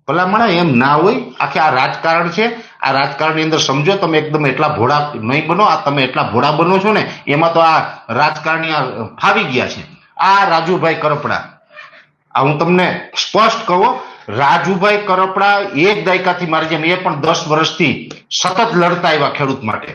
ભલામણ એમ ના હોય. આખે આ રાજકારણ છે. આ રાજકારણની અંદર સમજો તમે એકદમ એટલા ભોળા નહીં બનો. આ તમે એટલા ભોળા બનો છો ને એમાં તો આ રાજકારણી ફાવી ગયા છે. આ રાજુભાઈ કરપડા, આ હું તમને સ્પષ્ટ કહું, રાજુભાઈ કરપડા એક દાયકાથી મારી જેમ એ પણ 10 વર્ષથી સતત લડતા આવ્યા ખેડૂત માટે.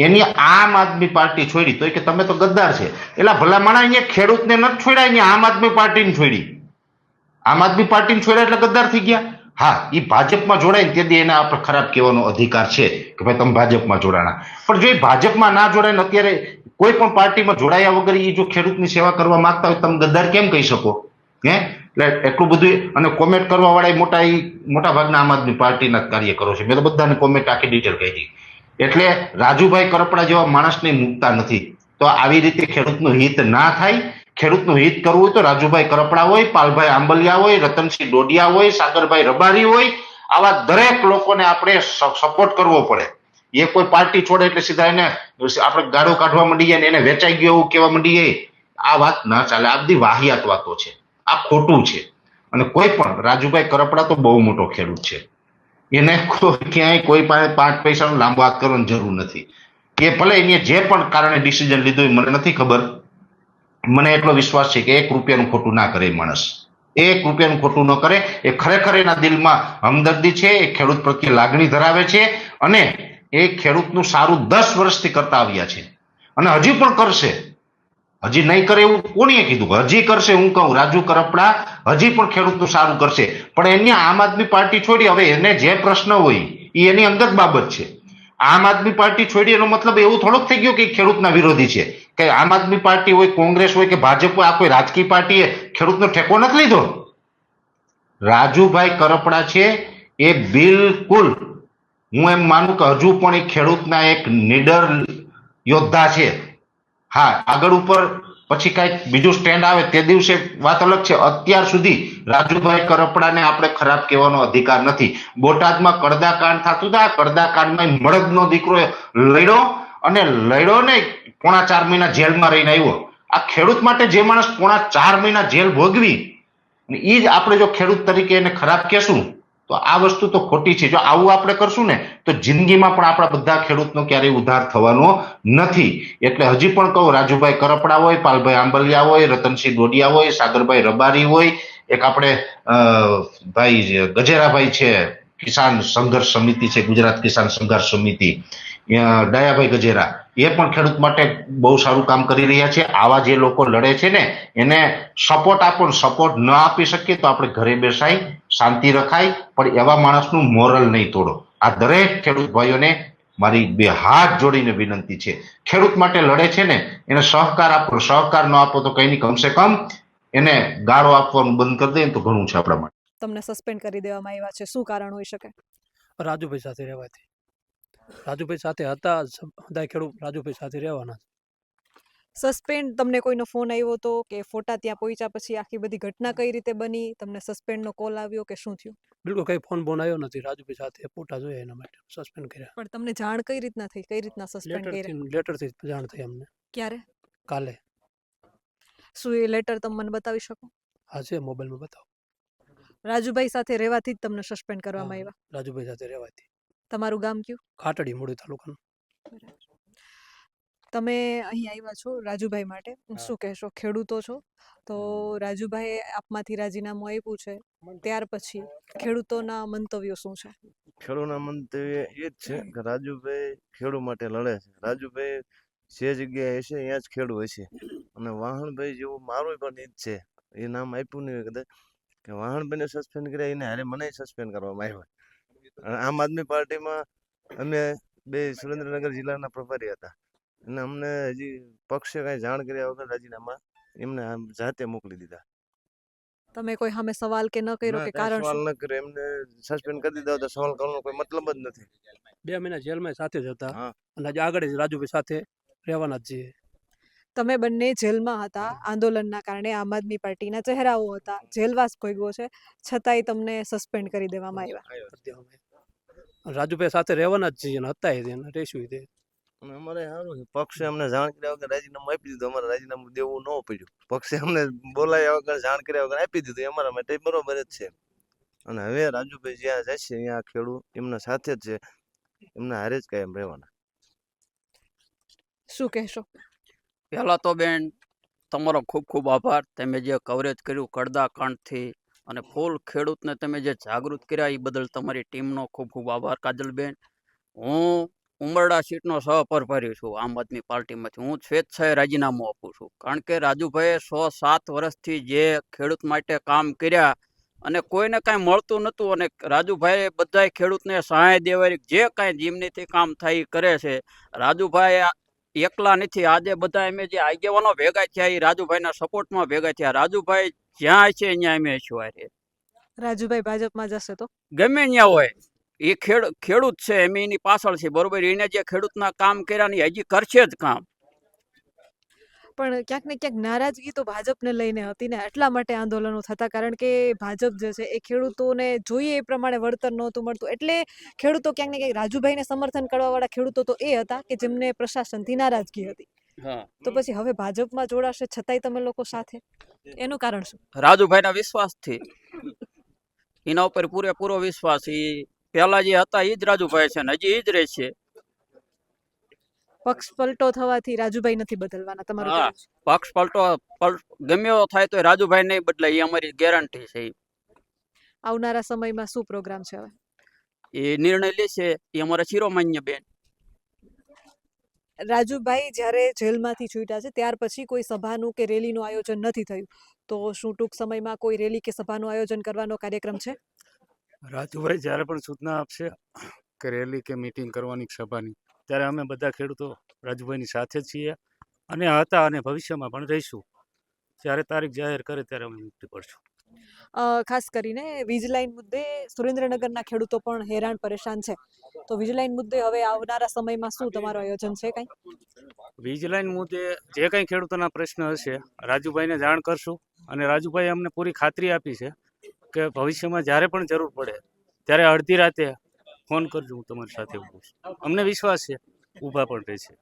એની આમ આદમી પાર્ટી છોડી તો કે તમે તો ગદ્દાર છે. એટલે ભલામણ અહીંયા ખેડૂતને નથી છોડ્યા, અહીંયા આમ આદમી પાર્ટીને છોડી. આમ આદમી પાર્ટીને છોડ્યા એટલે ગદ્દાર થઈ ગયા. હા, એ ભાજપમાં જોડાય ને તેથી એને આપણે ખરાબ કહેવાનો અધિકાર છે કે ભાઈ તમે ભાજપમાં જોડાણા. પણ જો એ ભાજપમાં ના જોડાય ને અત્યારે કોઈ પણ પાર્ટીમાં જોડાયા વગર એ જો ખેડૂતની સેવા કરવા માંગતા હોય તમે ગદ્દાર કેમ કહી શકો? હે, એટલે એટલું બધું. અને કોમેન્ટ કરવા વાળા મોટા ભાગના આમ આદમી પાર્ટીના કાર્યકરો છે. મેં તો બધાને કોમેન્ટ આખી ડિટેલ કહી હતી. એટલે રાજુભાઈ કરપડા જેવા માણસને મૂકતા નથી. તો આવી રીતે ખેડૂતનું હિત ના થાય. ખેડૂતનું હિત કરવું હોય તો રાજુભાઈ કરપડા હોય, પાલભાઈ આંબલિયા હોય, રતનસિંહ ડોડિયા હોય, સાગરભાઈ રબારી હોય, આવા દરેક લોકોને આપણે સપોર્ટ કરવો પડે. એ કોઈ પાર્ટી છોડે એટલે સીધા એને આપણે ગાળો કાઢવા માંડીએ ને એને વેચાઈ ગયો એવું કહેવા માંડીએ. આ વાત ના ચાલે. આ બધી વાહિયાત વાતો છે. આ ખોટું છે. અને કોઈ પણ રાજુભાઈ કરપડા તો બહુ મોટો ખેડૂત છે. એને ક્યાંય કોઈ પાસે 5 પૈસાનો લાંબો હાથ કરવાની જરૂર નથી. એ ભલે એને જે પણ કારણે ડિસિઝન લીધું મને નથી ખબર. મને એટલો વિશ્વાસ છે કે 1 રૂપિયાનું ખોટું ના કરે માણસ. 1 રૂપિયાનું ખોટું ન કરે. એ ખરેખર એના દિલમાં હમદર્દી છે. એ ખેડૂત પ્રત્યે લાગણી ધરાવે છે અને એ ખેડૂતનું સારું 10 વર્ષથી કરતા આવ્યા છે અને હજી પણ કરશે. હજી નહીં કરે એવું કોણીએ કીધું? હજી કરશે. હું કહું રાજુ કરપડા હજી પણ ખેડૂતનું સારું કરશે. પણ એની આમ આદમી પાર્ટી છોડી હવે એને જે પ્રશ્ન હોય એ એની અંગત બાબત છે. આમ આદમી પાર્ટી છોડી એનો મતલબ એવું થોડોક થઈ ગયો કે ખેડૂતના વિરોધી છે. કે આમ આદમી પાર્ટી હોય, કોંગ્રેસ હોય કે ભાજપ હોય, આ કોઈ રાજકીય પાર્ટીએ ખેડૂતનો ઠેકો નથી લીધો. રાજુભાઈ કરપડા છે એ બિલકુલ, હું એમ માનું કે હજુ પણ એ ખેડૂતના એક નીડર યોદ્ધા છે. હા, આગળ ઉપર પછી કઈક બીજું સ્ટેન્ડ આવે તે દિવસે વાત અલગ છે. અત્યાર સુધી રાજુભાઈ કરપડાને આપણે ખરાબ કહેવાનો અધિકાર નથી. બોટાદમાં કડદાકાંડ થતું હતા. કડદાકાંડમાં મળદનો દીકરો લડ્યો ને 4.5 મહિના જેલમાં રહીને આવ્યો. આ ખેડૂત માટે જે માણસ 4.5 મહિના જેલ ભોગવી એ જ આપણે જો ખેડૂત તરીકે એને ખરાબ કહેશું તો આ વસ્તુ તો ખોટી છે. જો આવું આપણે કરશું ને તો જિંદગીમાં પણ આપણા બધા ખેડૂતનો ક્યારેય ઉદ્ધાર થવાનો નથી. એટલે હજી પણ કહું, રાજુભાઈ કરપડા હોય, પાલભાઈ આંબલિયા હોય, રતનસિંહ ડોડિયા હોય, સાગરભાઈ રબારી હોય, એક આપણે ભાઈ ગજેરાભાઈ છે, કિસાન સંઘર્ષ સમિતિ છે, ગુજરાત કિસાન સંઘર્ષ સમિતિ, દયાભાઈ ગજેરા, એ પણ ખેડૂત માટે બહુ સારું કામ કરી રહ્યા છે. આવા જે લોકો લડે છે ને એને સપોર્ટ આપો. સપોર્ટ ન આપી શકીએ તો આપણે ઘરે બેસાય, શાંતિ રખાય, પણ એવા માણસનું મોરલ નહીં તોડો. આ દરેક ખેડૂત ભાઈઓને મારી 2 હાથ જોડીને વિનંતી છે. ખેડૂત માટે લડે છે ને એને સહકાર આપો. સહકાર ન આપો તો કઈ નહીં, કમસે કમ એને ગાળો આપવાનું બંધ કરી દે તો ઘણું છે આપણા માટે. તમને સસ્પેન્ડ કરી દેવામાં આવ્યા છે, શું કારણ હોઈ શકે? રાજુભાઈ સાથે રહેવાથી. રાજુભાઈ સાથે હતા, બધા ખેડૂત રાજુભાઈ સાથે રહેવાના. સસ્પેન્ડ તમને કોઈનો ફોન આવ્યો હતો કે ફોટા ત્યાં પહોંચ્યા પછી આખી બધી ઘટના કઈ રીતે બની? તમને સસ્પેન્ડનો કોલ આવ્યો કે શું થયું? બિલકુલ કઈ ફોન બોન આવ્યો નથી. રાજુભાઈ સાથે ફોટા જોયા એના માટે સસ્પેન્ડ કર્યા. પણ તમને જાણ કઈ રીતના થઈ? કઈ રીતના સસ્પેન્ડ કર્યા? લેટરથી જાણ થઈ અમને. ક્યારે? કાલે. શું એ લેટર તમે મને બતાવી શકો? હા છે, મોબાઈલમાં બતાવો. રાજુભાઈ સાથે રહેવાથી જ તમને સસ્પેન્ડ કરવામાં આવ્યા? રાજુભાઈ સાથે રહેવાથી. તમારું ગામ કયું? ખાટડી, મૂળી તાલુકાનું. તમે અહીં આવ્યા છો રાજુભાઈ માટે, શું કહેશો? ખેડૂતો છો તો રાજુભાઈ આપમાંથી રાજીનામું આપ્યું છે, ત્યાર પછી ખેડૂતોના મંતવ્યો શું છે? ખેડૂતોના મંતવ્ય એ જ છે કે રાજુભાઈ ખેડૂત માટે લડે છે. રાજુભાઈ જે જગ્યાએ હશે ત્યાં જ ખેડૂત હશે. અને વાહણભાઈ જેવું મારું પણ ઈ જ છે. એ નામ આપ્યું નહીં કદાચ કે વાહણભાઈને સસ્પેન્ડ કર્યા, એને હારે મને સસ્પેન્ડ કરવામાં આવ્યા. આમ આદમી પાર્ટીમાં અમે 2 સુરેન્દ્રનગર જિલ્લાના પ્રભારી હતા અને અમને હજી પક્ષે કાંઈ જાણ કર્યા વગર રાજીનામા એમને જાતે મોકલી દીધા. તમે કોઈ સામે સવાલ કે ન કર્યો કે કારણ સવાલ શું? ન કર્યો, એમને સસ્પેન્ડ કરી દીધા તો સવાલ કરવાનો કોઈ મતલબ જ નથી. 2 મહિના જેલમાં સાથે જ હતા. હા. અને આજે આગળ જ રાજુભાઈ સાથે રહેવાના જ છીએ. તમે બંને જેલમાં હતા આંદોલનના કારણે, આમ આદમી પાર્ટીના ચહેરાઓ હતા, જેલવાસ ભોગવ્યો છે, છતાંય તમને સસ્પેન્ડ કરી દેવામાં આવ્યા. રાજુભાઈ સાથે રહેવાના જ છીએ અને હતા એને રહેશું તે. અને અમારે સારું છે, પક્ષે અમને જાણ કર્યા વગર રાજીનામું આપી દીધું. અમારે રાજીનામું દેવું ન પડ્યું. પક્ષે અમને બોલાયા વગર જાણ કર્યા વગર આપી દીધું. અમારા માટે બરોબર જ છે. અને હવે રાજુભાઈ જ્યાં જશે અહીંયા ખેડૂત એમના સાથે જ છે, એમના હારે જ કાયમ રહેવાના. શું કહેશો? પહેલા તો બેન તમારો ખૂબ ખૂબ આભાર. તમે જે કવરેજ કર્યું કડદાકાંડથી અને ફૂલ ખેડૂતને તમે જે જાગૃત કર્યા એ બદલ તમારી ટીમનો ખૂબ ખૂબ આભાર કાજલબેન. હું ઉમરડા સીટનો સહપ્રભારી છું આમ આદમી પાર્ટીમાંથી. હું સ્વેચ્છાએ રાજીનામું આપું છું, કારણ કે રાજુભાઈએ 6-7 વર્ષથી જે ખેડૂત માટે કામ કર્યા અને કોઈને કાંઈ મળતું નહોતું, અને રાજુભાઈએ બધાય ખેડૂતને સહાય દેવાની જે કાંઈ જીમનીથી કામ થાય એ કરે છે. રાજુભાઈ એકલા નથી, આજે બધા અમે જે આગેવાનો ભેગા થયા એ રાજુભાઈના સપોર્ટમાં ભેગા થયા. રાજુભાઈ જ્યાં છે ત્યાં અમે છું. અરે રાજુભાઈ ભાજપમાં જશે તો ગમે ત્યાં હોય એ ખેડૂત છે, એમ એની પાછળ છે, બરોબર. એને જે ખેડૂતના કામ કર્યા ને હજી કરશે જ કામ. પણ ક્યાંક ને ક્યાંક નારાજગી તો ભાજપને લઈને હતી ને, એટલા માટે આંદોલનો થતા, કારણ કે ભાજપ જે છે એ ખેડૂતોને જોઈએ એ પ્રમાણે વળતર નહોતું મળતું. એટલે ખેડૂતો ક્યાંક ને ક્યાંક રાજુભાઈને સમર્થન કરવાવાળા ખેડૂતો તો એ હતા કે જેમને પ્રશાસનથી નારાજગી હતી. તો પછી હવે ભાજપમાં જોડાશે છતાંય તમે લોકો સાથે, એનું કારણ શું? રાજુભાઈના વિશ્વાસથી, એના ઉપર પૂરેપૂરો વિશ્વાસ. એ પહેલા જે હતા એ જ રાજુભાઈ છે ને હજી એ જ રહેશે. પક્ષ પલટો થવાથી રાજુભાઈ નથી બદલવાના, તમારું હા, કહેવું છે? પક્ષ પલટો ગમે એવો થાય તો રાજુભાઈ નહીં બદલાય, એ અમારી ગેરંટી છે. આવનારા સમયમાં શું પ્રોગ્રામ છે હવે? એ નિર્ણય લેશે એ અમારા શિરોમાન્ય બેન. રાજુભાઈ જ્યારે જેલમાંથી છૂટ્યા છે ત્યાર પછી કોઈ સભાનું કે રેલીનું આયોજન નથી થયું, તો શું ટૂંક સમયમાં કોઈ રેલી કે સભાનું આયોજન કરવાનો કાર્યક્રમ છે? રાજુભાઈ જ્યારે પણ સૂચના આપશે કે રેલી કે મીટિંગ કરવાની સભાની, ત્યારે અમે બધા ખેડૂતો રાજુભાઈની સાથે જ છીએ અને હતા અને ભવિષ્યમાં પણ રહીશું. જ્યારે તારીખ જાહેર કરે ત્યારે અમે નીકળી પડશું. ખાસ કરીને વીજ લાઈન મુદ્દે સુરેન્દ્રનગરના ખેડૂતો પણ હેરાન પરેશાન છે, તો વીજ લાઈન મુદ્દે હવે આવનારા સમયમાં શું તમારું આયોજન છે? કંઈ વીજ લાઈન મુદ્દે જે કંઈ ખેડૂતોના પ્રશ્ન હશે રાજુભાઈને જાણ કરશું, અને રાજુભાઈએ અમને પૂરી ખાતરી આપી છે કે ભવિષ્યમાં જ્યારે પણ જરૂર પડે ત્યારે અડધી રાતે ફોન કરજો, હું તમારી સાથે ઊભું છું. અમને વિશ્વાસ છે ઊભા પણ રહેશે.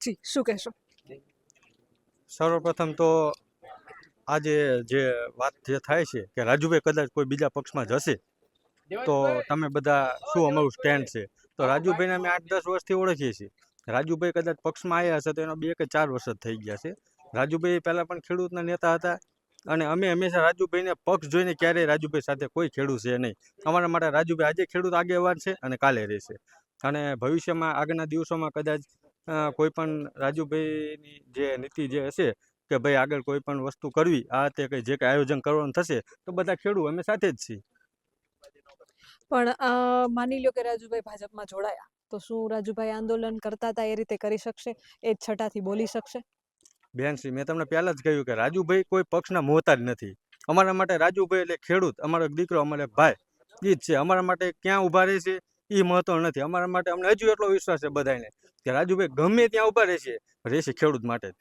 જી, શું કહેશો? સર્વપ્રથમ તો આજે જે વાત જે થાય છે કે રાજુભાઈ કદાચ કોઈ બીજા પક્ષમાં જશે તો તમે બધા શું અમારું સ્ટેન્ડ છે, તો રાજુભાઈને અમે 8-10 વર્ષથી ઓળખીએ છીએ. રાજુભાઈ કદાચ પક્ષમાં આવ્યા હશે તો એનો 2 કે 4 વર્ષ જ થઈ ગયા છે. રાજુભાઈ પહેલાં પણ ખેડૂતના નેતા હતા, અને અમે હંમેશા રાજુભાઈને પક્ષ જોઈને ક્યારેય રાજુભાઈ સાથે કોઈ ખેડૂત છે નહીં. અમારા માટે રાજુભાઈ આજે ખેડૂત આગેવાન છે અને કાલે રહેશે, અને ભવિષ્યમાં આગળના દિવસોમાં કદાચ કોઈ પણ રાજુભાઈની જે નીતિ જે હશે કે ભાઈ આગળ કોઈ પણ વસ્તુ કરવી, આ તે કંઈ જે કંઈ આયોજન કરવાનું થશે તો બધા ખેડૂત અમે સાથે જ છીએ. પણ માની લો કે રાજુભાઈ ભાજપમાં જોડાયા તો શું રાજુભાઈ આંદોલન કરતા હતા એ રીતે કરી શકશે? એ જ છટાથી બોલી શકશે? બેનશ્રી, મેં તમને પહેલાં જ કહ્યું કે રાજુભાઈ કોઈ પક્ષના મોહતાજ નથી. અમારા માટે રાજુભાઈ એટલે ખેડૂત, અમારો એક દીકરો, અમારો એક ભાઈ, એ જ છે. અમારા માટે ક્યાં ઊભા રહેશે એ મહત્વ નથી. અમારા માટે અમને હજુ એટલો વિશ્વાસ છે બધાને કે રાજુભાઈ ગમે ત્યાં ઊભા રહેશે ખેડૂત માટે જ.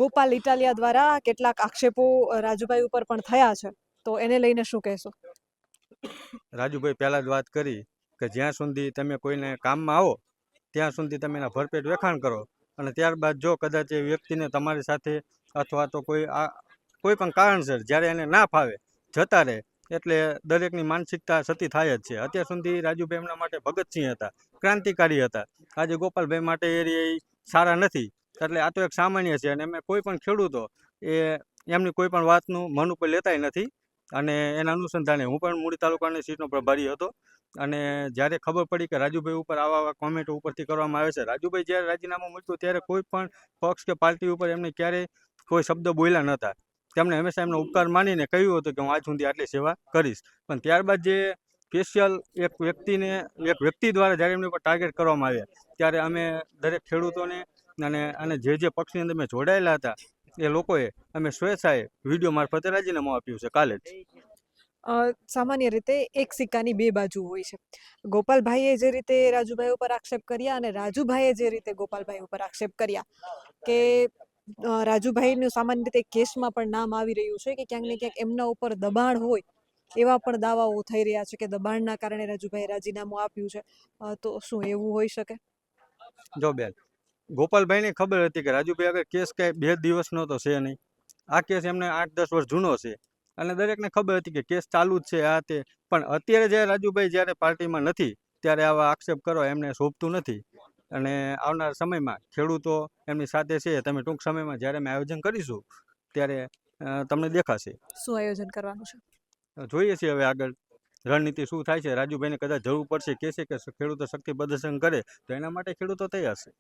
ગોપાલ ઇટાલિયા દ્વારા કેટલાક આક્ષેપો રાજુભાઈ ઉપર પણ થયા છે, તો એને લઈને શું કહેશો? રાજુભાઈ પહેલાં જ વાત કરી કે જ્યાં સુધી તમે કોઈને કામમાં આવો ત્યાં સુધી તમે એના ભરપેટ વેખાણ કરો, અને ત્યારબાદ જો કદાચ એ વ્યક્તિને તમારી સાથે અથવા તો કોઈ પણ કારણસર જ્યારે એને ના ફાવે જતા રહે, એટલે દરેકની માનસિકતા સતી થાય જ છે. અત્યાર સુધી રાજુભાઈ એમના માટે ભગતસિંહ હતા, ક્રાંતિકારી હતા. આજે ગોપાલભાઈ માટે એ સારા નથી, એટલે આ તો એક સામાન્ય છે. અને અમે કોઈ પણ ખેડૂતો એ એમની કોઈ પણ વાતનું મન ઉપર લેતાય નથી, અને એના અનુસંધાને હું પણ મૂળી તાલુકાની સીટનો પ્રભારી હતો, અને જ્યારે ખબર પડી કે રાજુભાઈ ઉપર આવા કોમેન્ટો ઉપરથી કરવામાં આવે છે, રાજુભાઈ જ્યારે રાજીનામું મૂક્યું ત્યારે કોઈ પણ પક્ષ કે પાર્ટી ઉપર એમને ક્યારેય કોઈ શબ્દ બોલ્યા નહોતા. તેમણે હંમેશા એમનો ઉપકાર માનીને કહ્યું હતું કે હું આજ સુધી આટલી સેવા કરીશ. પણ ત્યારબાદ જે સ્પેશિયલ એક વ્યક્તિ દ્વારા જ્યારે એમની ઉપર ટાર્ગેટ કરવામાં આવ્યા, ત્યારે અમે દરેક ખેડૂતોને અને જે પક્ષની અંદર મેં જોડાયેલા હતા એ લોકોએ અમે સ્વેચ્છાએ વિડીયો મારફતે રાજીનામું આપ્યું છે કાલે જ. સામાન્ય રીતે એક સિક્કાની બે બાજુ હોય છે. ગોપાલભાઈએ જે રીતે રાજુભાઈ ઉપર આક્ષેપ કર્યા અને રાજુભાઈએ જે રીતે ગોપાલભાઈ ઉપર આક્ષેપ કર્યા કે રાજુભાઈનું સામાન્ય રીતે કેસમાં પણ નામ આવી રહ્યું છે કે ક્યાંક ને ક્યાંક એમના ઉપર દબાણ હોય એવા પણ દાવાઓ થઈ રહ્યા છે કે દબાણના કારણે રાજુભાઈએ રાજીનામું આપ્યું છે, તો શું એવું હોઈ શકે? જો બેન, ગોપાલભાઈને ખબર હતી કે રાજુભાઈ આગળ કેસ કાંઈ 2 દિવસનો તો છે નહીં, આ કેસ એમને 8-10 વર્ષ જૂનો છે અને દરેકને ખબર હતી કે કેસ ચાલુ જ છે આ તે. પણ અત્યારે જ્યારે રાજુભાઈ જ્યારે પાર્ટીમાં નથી ત્યારે આવા આક્ષેપ કરવા એમને શોભતું નથી. અને આવનાર સમયમાં ખેડૂતો એમની સાથે છે. તમે ટૂંક સમયમાં જ્યારે અમે આયોજન કરીશું ત્યારે તમને દેખાશે. શું આયોજન કરવાનું છે? જોઈએ છીએ હવે આગળ રણનીતિ શું થાય છે. રાજુભાઈને કદાચ જરૂર પડશે, કહેશે કે ખેડૂતો શક્તિ પ્રદર્શન કરે તો એના માટે ખેડૂતો તૈયાર છે.